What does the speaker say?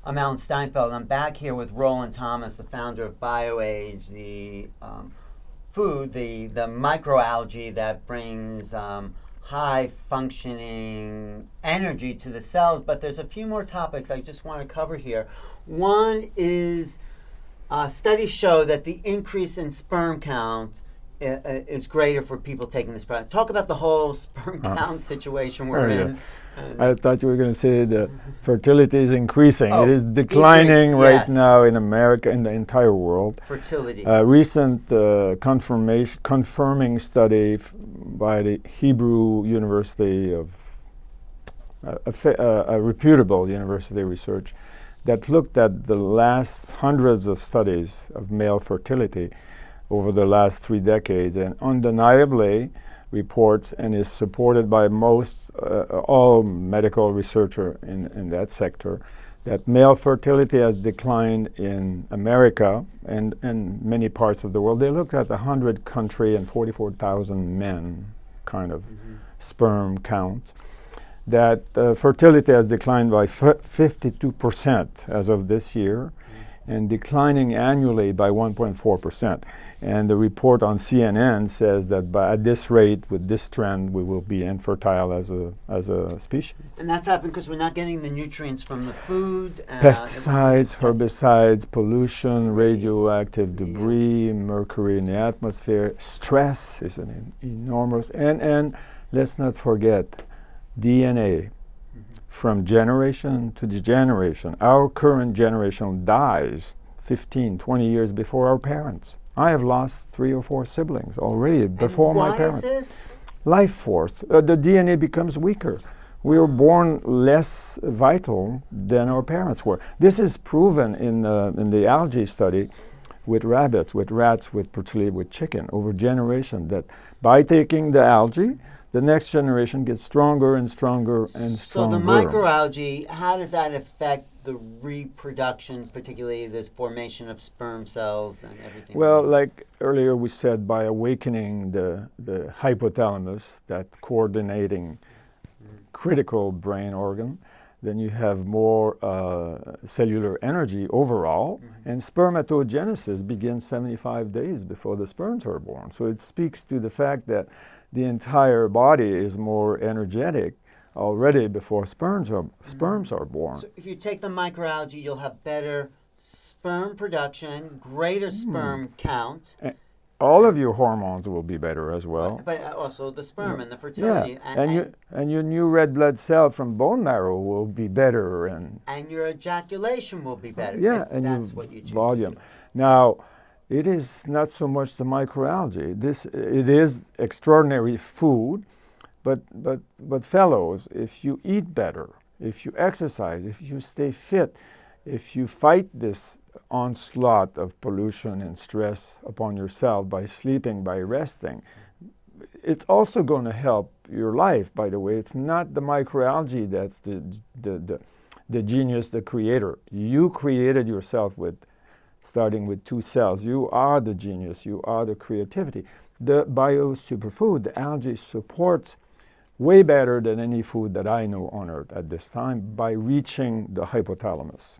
I'm Alan Steinfeld. I'm back here with Roland Thomas, the founder of BioAge, the the microalgae that brings high-functioning energy to the cells. But there's a few more topics I just want to cover here. One is studies show that the increase in sperm count is greater for people taking this product. Talk about the whole sperm count situation we're in. I thought you were going to say the fertility is increasing. It is declining right now in America, in the entire world. Fertility. A recent confirming study by the Hebrew University of a reputable university research that looked at the last hundreds of studies of male fertility over the last 3 decades, and undeniably reports and is supported by all medical researchers in that sector, that male fertility has declined in America and many parts of the world. They looked at 100 countries and 44,000 men kind of sperm count. That fertility has declined by 52% as of this year, and declining annually by 1.4%. And the report on CNN says that at this rate, with this trend, we will be infertile as a species. And that's happened because we're not getting the nutrients from the food. Pesticides, herbicides, pollution, radioactive debris, mercury in the atmosphere. Stress is an enormous, and let's not forget DNA. From generation to generation. Our current generation dies 15, 20 years before our parents. I have lost 3 or 4 siblings already before my parents. Why is this? Life force. The DNA becomes weaker. We are born less vital than our parents were. This is proven in the algae study with rabbits, with rats, particularly with chicken, over generation, that by taking the algae, the next generation gets stronger and stronger and stronger. So the microalgae, how does that affect the reproduction, particularly this formation of sperm cells and everything? Well, like earlier we said, by awakening the hypothalamus, that coordinating critical brain organ, then you have more cellular energy overall, and spermatogenesis begins 75 days before the sperms are born. So it speaks to the fact that the entire body is more energetic already before sperms are born. So if you take the microalgae, you'll have better sperm production, greater sperm count. All of your hormones will be better as well. But also the sperm and the fertility. Yeah. And your new red blood cell from bone marrow will be better. And your ejaculation will be better. Yeah, and that's what you choose. Volume. Now, it is not so much the microalgae. It is extraordinary food, but fellows, if you eat better, if you exercise, if you stay fit, if you fight this onslaught of pollution and stress upon yourself by sleeping, by resting, it's also going to help your life, by the way. It's not the microalgae that's the genius, the creator. You created yourself starting with 2 cells. You are the genius. You are the creativity. The BIOSUPERFOOD, the algae, supports way better than any food that I know on Earth at this time by reaching the hypothalamus.